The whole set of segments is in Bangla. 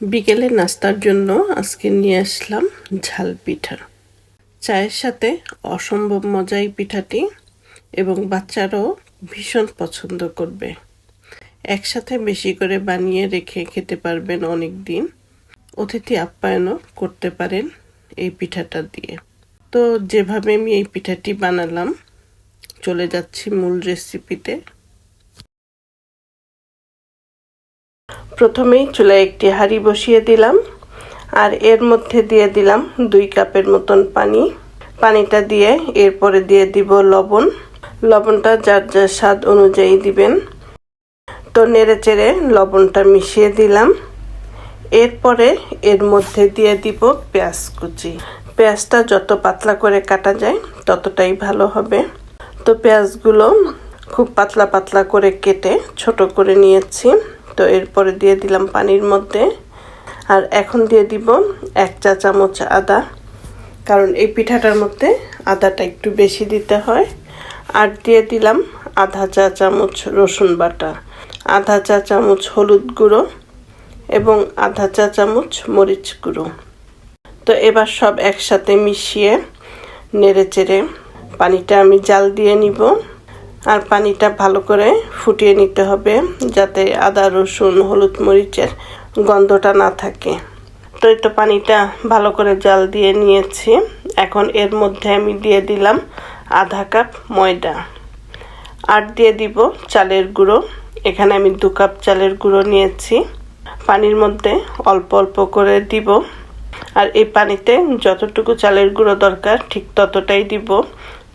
বিকেলে নাস্তার জন্য আজকে নিয়ে আসলাম ঝাল পিঠা। চায়ের সাথে অসম্ভব মজা এই পিঠাটি, এবং বাচ্চারাও ভীষণ পছন্দ করবে। একসাথে বেশি করে বানিয়ে রেখে খেতে পারবেন অনেক দিন। অতিথি আপ্যায়নও করতে পারেন এই পিঠাটা দিয়ে। তো যেভাবে আমি এই পিঠাটি বানালাম, চলে যাচ্ছি মূল রেসিপিতে। প্রথমেই চুলায় একটি হাঁড়ি বসিয়ে দিলাম, আর এর মধ্যে দিয়ে দিলাম 2 কাপের মতন পানি। পানিটা দিয়ে এরপরে দিয়ে দিব লবণ। লবণটা যার যার স্বাদ অনুযায়ী দিবেন। তো নেড়ে চেড়ে লবণটা মিশিয়ে দিলাম। এরপরে এর মধ্যে দিয়ে দিব পেঁয়াজ কুচি। পেঁয়াজটা যত পাতলা করে কাটা যায় ততটাই ভালো হবে। তো পেঁয়াজগুলো খুব পাতলা পাতলা করে কেটে ছোট করে নিয়েছি। তো এরপরে দিয়ে দিলাম পানির মধ্যে। আর এখন দিয়ে দিব 1 চা চামচ আদা, কারণ এই পিঠাটার মধ্যে আদাটা একটু বেশি দিতে হয়। আর দিয়ে দিলাম আধা চা চামচ রসুন বাটা, আধা চা চামচ হলুদ গুঁড়ো এবং আধা চা চামচ মরিচ গুঁড়ো। তো এবার সব একসাথে মিশিয়ে নেড়ে চেড়ে পানিটা আমি জাল দিয়ে নিব। আর পানিটা ভালো করে ফুটিয়ে নিতে হবে, যাতে আদা রসুন হলুদ মরিচের গন্ধটা না থাকে। তো এই তো পানিটা ভালো করে জাল দিয়ে নিয়েছি। এখন এর মধ্যে আমি দিয়ে দিলাম আধা কাপ ময়দা, আর দিয়ে দিব চালের গুঁড়ো। এখানে আমি 2 কাপ চালের গুঁড়ো নিয়েছি। পানির মধ্যে অল্প অল্প করে দিব। আর এই পানিতে যতটুকু চালের গুঁড়ো দরকার ঠিক ততটাই দিব।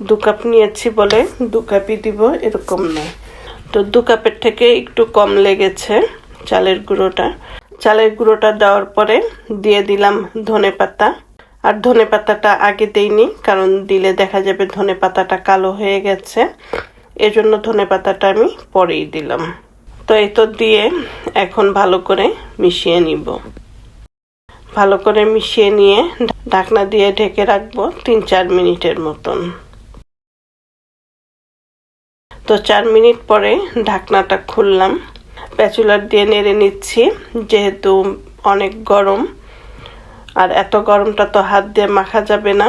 2 কাপ নিয়েছি বলে 2 কাপই দিব এরকম নয়। তো 2 কাপের থেকে একটু কম লেগেছে চালের গুঁড়োটা। চালের গুঁড়োটা দেওয়ার পরে দিয়ে দিলাম ধনেপাতা। আর ধনেপাতাটা আগে দেইনি, কারণ দিলে দেখা যাবে ধনেপাতাটা কালো হয়ে গেছে। এজন্য ধনেপাতাটা আমি পরেই দিলাম। তো এই তো দিয়ে এখন ভালো করে মিশিয়ে নিব। ভালো করে মিশিয়ে নিয়ে ঢাকনা দিয়ে ঢেকে রাখবো 3-4 মিনিটের মতন। তো 4 মিনিট পরে ঢাকনাটা খুললাম। স্প্যাচুলা দিয়ে নেড়ে নিচ্ছি, যেহেতু অনেক গরম। আর এত গরমটা তো হাত দিয়ে মাখা যাবে না,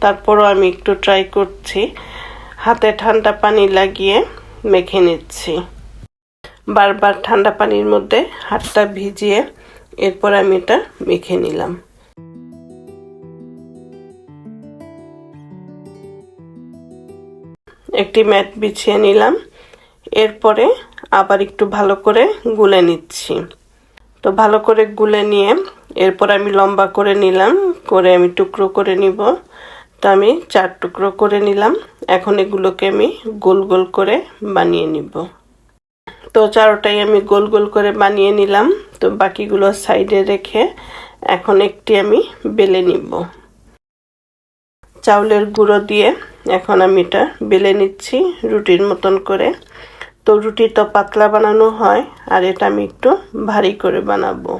তারপরও আমি একটু ট্রাই করছি। হাতে ঠান্ডা পানি লাগিয়ে মেখে নিচ্ছি। বারবার ঠান্ডা পানির মধ্যে হাতটা ভিজিয়ে এরপর আমি এটা মেখে নিলাম। একটি ম্যাট বিছিয়ে নিলাম। এরপরে আবার একটু ভালো করে গুলে নিচ্ছি। তো ভালো করে গুলে নিয়ে এরপর আমি লম্বা করে নিলাম, করে আমি টুকরো করে নিব। তো আমি 4 টুকরো করে নিলাম। এখন এগুলোকে আমি গোল গোল করে বানিয়ে নিব। তো 4টাই আমি গোল গোল করে বানিয়ে নিলাম। তো বাকিগুলো সাইডে রেখে এখন একটি আমি বেলে নিব। চাউলের গুঁড়ো দিয়ে এখন আমি এটা বেলে নিচ্ছি রুটির মতন করে। তো রুটি তো পাতলা বানানো হয়, আর এটা আমি একটু ভারী করে বানাবো।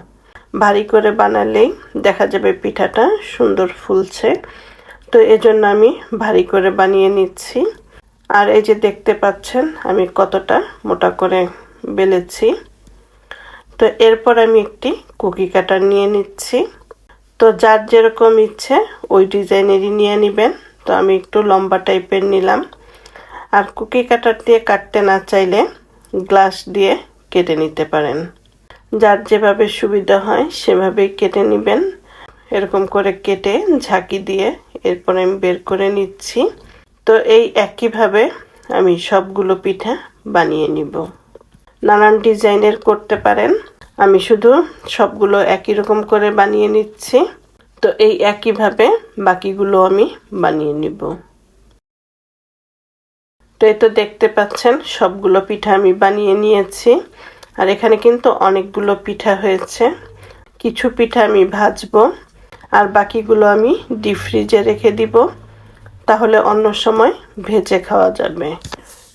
ভারী করে বানালেই দেখা যাবে পিঠাটা সুন্দর ফুলছে। তো এজন্য আমি ভারী করে বানিয়ে নিচ্ছি। আর এই যে দেখতে পাচ্ছেন আমি কতটা মোটা করে বেলেছি। তো এরপর আমি একটি কুকি কাটার নিয়ে নিচ্ছি। তো যার যেরকম ইচ্ছে ওই ডিজাইনেরই নিয়ে নেবেন। তো আমি একটু লম্বা টাইপের নিলাম। আর কুকি কাটার দিয়ে কাটতে না চাইলে গ্লাস দিয়ে কেটে নিতে পারেন। যার যেভাবে সুবিধা হয় সেভাবেই কেটে নেবেন। এরকম করে কেটে ঝাঁকি দিয়ে এরপর আমি বের করে নিচ্ছি। তো এই একইভাবে আমি সবগুলো পিঠা বানিয়ে নিব। নানান ডিজাইনের করতে পারেন, আমি শুধু সবগুলো একই রকম করে বানিয়ে নিচ্ছি। তো এই একইভাবে বাকিগুলো আমি বানিয়ে নিব। তো এই তো দেখতে পাচ্ছেন সবগুলো পিঠা আমি বানিয়ে নিয়েছি। আর এখানে কিন্তু অনেকগুলো পিঠা হয়েছে। কিছু পিঠা আমি ভাজবো, আর বাকিগুলো আমি ডিপ ফ্রিজে রেখে দিব, তাহলে অন্য সময় ভেজে খাওয়া যাবে।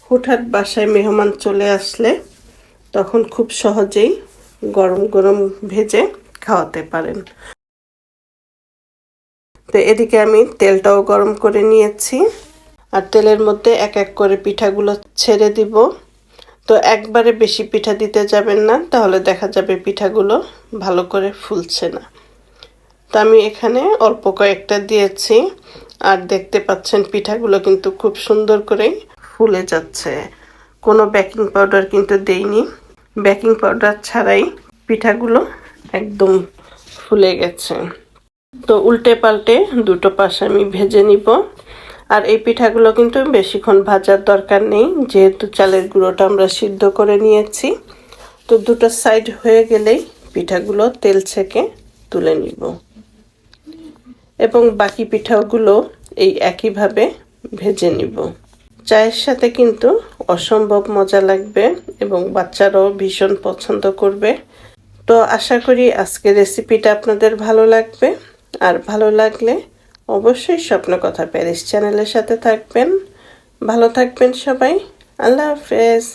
হঠাৎ বাসায় মেহমান চলে আসলে তখন খুব সহজেই গরম গরম ভেজে খাওয়াতে পারেন। তো এদিকে আমি তেলটাও গরম করে নিয়েছি, আর তেলের মধ্যে এক এক করে পিঠাগুলো ছেড়ে দিব। তো একবারে বেশি পিঠা দিতে যাবেন না, তাহলে দেখা যাবে পিঠাগুলো ভালো করে ফুলছে না। তো আমি এখানে অল্প কয়েকটা দিয়েছি, আর দেখতে পাচ্ছেন পিঠাগুলো কিন্তু খুব সুন্দর করেই ফুলে যাচ্ছে। কোনো বেকিং পাউডার কিন্তু দেইনি, বেকিং পাউডার ছাড়াই পিঠাগুলো একদম ফুলে গেছে। তো উল্টে পাল্টে দুটো পাশ আমি ভেজে নিব। আর এই পিঠাগুলো কিন্তু বেশিক্ষণ ভাজার দরকার নেই, যেহেতু চালের গুঁড়োটা আমরা সিদ্ধ করে নিয়েছি। তো দুটো সাইড হয়ে গেলেই পিঠাগুলো তেল ছেঁকে তুলে নিব, এবং বাকি পিঠাগুলো এই একইভাবে ভেজে নিব। চায়ের সাথে কিন্তু অসম্ভব মজা লাগবে এবং বাচ্চারাও ভীষণ পছন্দ করবে। তো আশা করি আজকের রেসিপিটা আপনাদের ভালো লাগবে। আর ভালো লাগলে অবশ্যই স্বপ্নকথা প্যারিস চ্যানেলের সাথে থাকবেন। ভালো থাকবেন সবাই। আল্লাহ হাফেজ।